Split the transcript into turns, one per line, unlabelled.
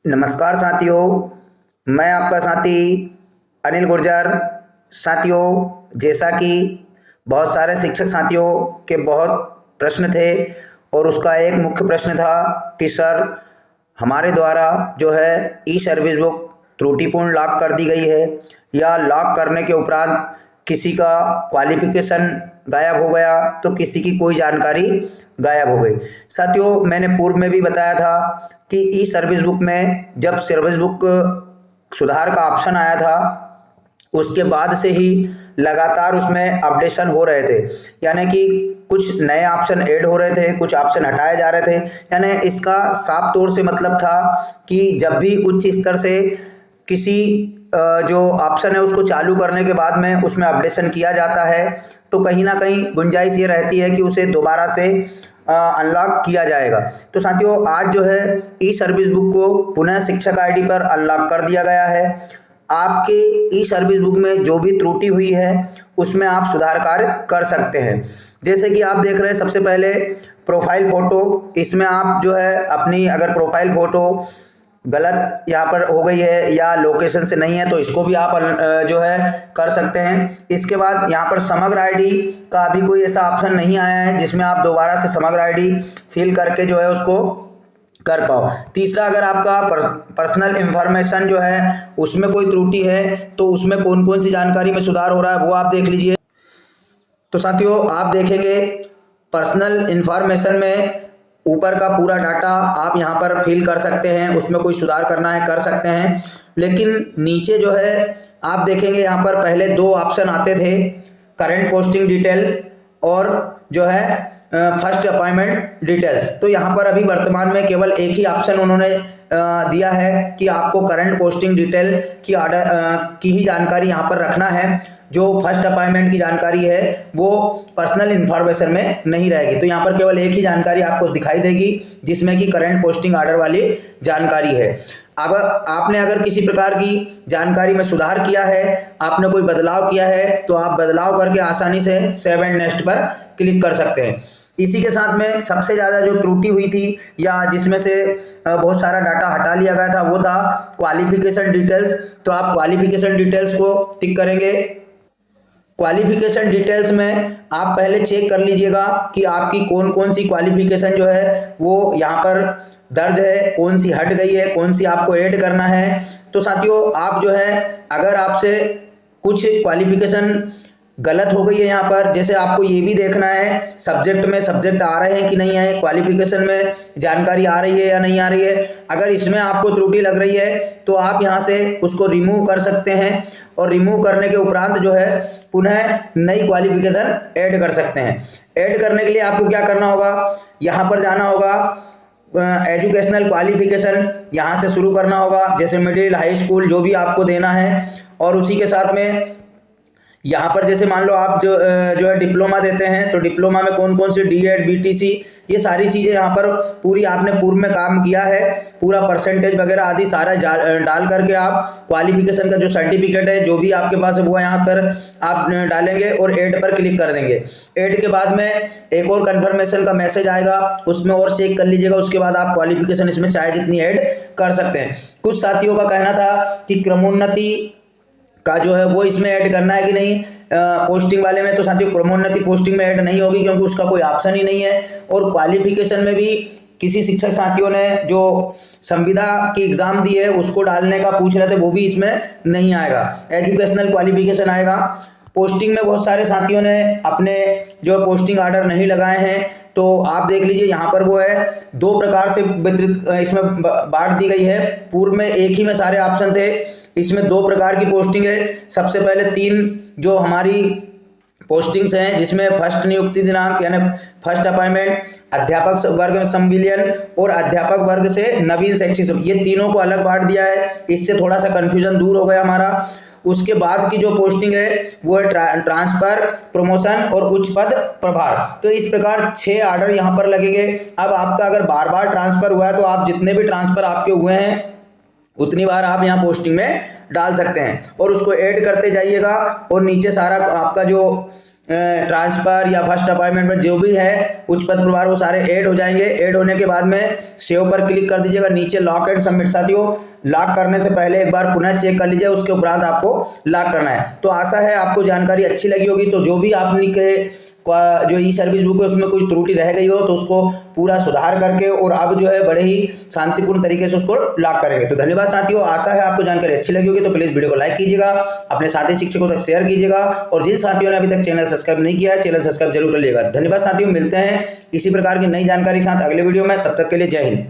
नमस्कार साथियों, मैं आपका साथी अनिल गुर्जर। साथियों, जैसा कि बहुत सारे शिक्षक साथियों के बहुत प्रश्न थे और उसका एक मुख्य प्रश्न था कि सर हमारे द्वारा जो है ई सर्विस बुक त्रुटिपूर्ण लॉक कर दी गई है या लॉक करने के उपरांत किसी का क्वालिफिकेशन गायब हो गया तो किसी की कोई जानकारी गायब हो गई। साथियों, मैंने पूर्व में भी बताया था कि ई सर्विस बुक में जब सर्विस बुक सुधार का ऑप्शन आया था उसके बाद से ही लगातार उसमें अपडेशन हो रहे थे, यानी कि कुछ नए ऑप्शन ऐड हो रहे थे, कुछ ऑप्शन हटाए जा रहे थे। यानी इसका साफ तौर से मतलब था कि जब भी उच्च स्तर से किसी जो ऑप्शन है उसको चालू करने के बाद में उसमें अपडेशन किया जाता है तो कहीं ना कहीं गुंजाइश ये रहती है कि उसे दोबारा से अनलॉक किया जाएगा। तो साथियों, आज जो है ई सर्विस बुक को पुनः शिक्षक आईडी पर अनलॉक कर दिया गया है। आपके ई सर्विस बुक में जो भी त्रुटि हुई है उसमें आप सुधार कार्य कर सकते हैं। जैसे कि आप देख रहे हैं, सबसे पहले प्रोफाइल फ़ोटो, इसमें आप जो है अपनी अगर प्रोफाइल फ़ोटो गलत यहाँ पर हो गई है या लोकेशन से नहीं है तो इसको भी आप जो है कर सकते हैं। इसके बाद यहाँ पर समग्र आईडी का अभी कोई ऐसा ऑप्शन नहीं आया है जिसमें आप दोबारा से समग्र आईडी फिल करके जो है उसको कर पाओ। तीसरा, अगर आपका पर्सनल इंफॉर्मेशन जो है उसमें कोई त्रुटि है तो उसमें कौन कौन सी जानकारी में सुधार हो रहा है वो आप देख लीजिए। तो साथियों, आप देखेंगे पर्सनल इंफॉर्मेशन में ऊपर का पूरा डाटा आप यहाँ पर फिल कर सकते हैं, उसमें कोई सुधार करना है कर सकते हैं। लेकिन नीचे जो है आप देखेंगे यहाँ पर पहले दो ऑप्शन आते थे, करंट पोस्टिंग डिटेल और जो है फर्स्ट अपॉइंटमेंट डिटेल्स। तो यहाँ पर अभी वर्तमान में केवल एक ही ऑप्शन उन्होंने दिया है कि आपको करंट पोस्टिंग डिटेल की की ही जानकारी यहाँ पर रखना है। जो फर्स्ट अपॉइंटमेंट की जानकारी है वो पर्सनल इंफॉर्मेशन में नहीं रहेगी। तो यहाँ पर केवल एक ही जानकारी आपको दिखाई देगी जिसमें कि करंट पोस्टिंग ऑर्डर वाली जानकारी है। अब आपने अगर किसी प्रकार की जानकारी में सुधार किया है, आपने कोई बदलाव किया है तो आप बदलाव करके आसानी से सेव एंड नेक्स्ट पर क्लिक कर सकते हैं। इसी के साथ में सबसे ज़्यादा जो त्रुटि हुई थी या जिसमें से बहुत सारा डाटा हटा लिया गया था वो था क्वालिफिकेशन डिटेल्स। तो आप क्वालिफिकेशन डिटेल्स को टिक करेंगे। क्वालिफिकेशन डिटेल्स में आप पहले चेक कर लीजिएगा कि आपकी कौन कौन सी क्वालिफिकेशन जो है वो यहाँ पर दर्ज है, कौन सी हट गई है, कौन सी आपको ऐड करना है। तो साथियों, आप जो है अगर आपसे कुछ क्वालिफिकेशन गलत हो गई है यहाँ पर, जैसे आपको ये भी देखना है सब्जेक्ट में सब्जेक्ट आ रहे हैं कि नहीं है, क्वालिफिकेशन में जानकारी आ रही है या नहीं आ रही है। अगर इसमें आपको त्रुटि लग रही है तो आप यहाँ से उसको रिमूव कर सकते हैं और रिमूव करने के उपरांत जो है पुनः नई क्वालिफिकेशन ऐड कर सकते हैं। ऐड करने के लिए आपको क्या करना होगा, यहाँ पर जाना होगा, एजुकेशनल क्वालिफिकेशन यहाँ से शुरू करना होगा, जैसे मिडिल हाई स्कूल जो भी आपको देना है। और उसी के साथ में यहाँ पर जैसे मान लो आप जो है डिप्लोमा देते हैं तो डिप्लोमा में कौन कौन सी डीएड बीटीसी ये सारी चीज़ें यहाँ पर पूरी आपने पूर्व में काम किया है, पूरा परसेंटेज वगैरह आदि सारा डाल करके आप क्वालिफिकेशन का जो सर्टिफिकेट है जो भी आपके पास है वो यहाँ पर आप डालेंगे और ऐड पर क्लिक कर देंगे। ऐड के बाद में एक और कन्फर्मेशन का मैसेज आएगा, उसमें और चेक कर लीजिएगा। उसके बाद आप क्वालिफिकेशन इसमें चाहे जितनी ऐड कर सकते हैं। कुछ साथियों का कहना था कि क्रमोन्नति का जो है वो इसमें ऐड करना है कि नहीं पोस्टिंग वाले में। तो साथियों, क्रमोन्नति पोस्टिंग में ऐड नहीं होगी क्योंकि उसका कोई ऑप्शन ही नहीं है। और क्वालिफिकेशन में भी किसी शिक्षक साथियों ने जो संविदा की एग्ज़ाम दी है उसको डालने का पूछ रहे थे, वो भी इसमें नहीं आएगा, एजुकेशनल क्वालिफिकेशन आएगा। पोस्टिंग में बहुत सारे साथियों ने अपने जो पोस्टिंग ऑर्डर नहीं लगाए हैं तो आप देख लीजिए यहाँ पर वो है दो प्रकार से वितरित इसमें बांट दी गई है। पूर्व में एक ही में सारे ऑप्शन थे, इसमें दो प्रकार की पोस्टिंग है। सबसे पहले तीन जो हमारी पोस्टिंग्स हैं जिसमें फर्स्ट नियुक्ति दिनांक यानी फर्स्ट अपॉइंटमेंट, अध्यापक वर्ग में संविलियन और अध्यापक वर्ग से नवीन शैक्षिक, ये तीनों को अलग बांट दिया है। इससे थोड़ा सा कन्फ्यूजन दूर हो गया हमारा। उसके बाद की जो पोस्टिंग है वो है ट्रांसफर, प्रमोशन और उच्च पद प्रभार। तो इस प्रकार 6 ऑर्डर यहाँ पर लगेंगे। अब आपका अगर बार बार ट्रांसफर हुआ है तो आप जितने भी ट्रांसफर आपके हुए हैं उतनी बार आप यहाँ पोस्टिंग में डाल सकते हैं और उसको ऐड करते जाइएगा। और नीचे सारा आपका जो ट्रांसफ़र या फर्स्ट अपॉइंटमेंट पर जो भी है उच्च पद प्रभार वो सारे ऐड हो जाएंगे। ऐड होने के बाद में सेव पर क्लिक कर दीजिएगा। नीचे लॉक एंड सबमिट साथियों, लॉक करने से पहले एक बार पुनः चेक कर लीजिए, उसके उपरांत आपको लॉक करना है। तो आशा है आपको जानकारी अच्छी लगी होगी। तो जो भी आपने के जो ई सर्विस बुक है उसमें कोई त्रुटि रह गई हो तो उसको पूरा सुधार करके और अब जो है बड़े ही शांतिपूर्ण तरीके से उसको लॉक करेंगे। तो धन्यवाद साथियों, आशा है आपको जानकारी अच्छी लगी होगी। तो प्लीज़ वीडियो को लाइक कीजिएगा, अपने साथी शिक्षकों तक शेयर कीजिएगा और जिन साथियों ने अभी तक चैनल सब्सक्राइब नहीं किया है चैनल सब्सक्राइब जरूर कर लीजिएगा। धन्यवाद साथियों, मिलते हैं इसी प्रकार की नई जानकारी के साथ अगले वीडियो में। तब तक के लिए जय हिंद।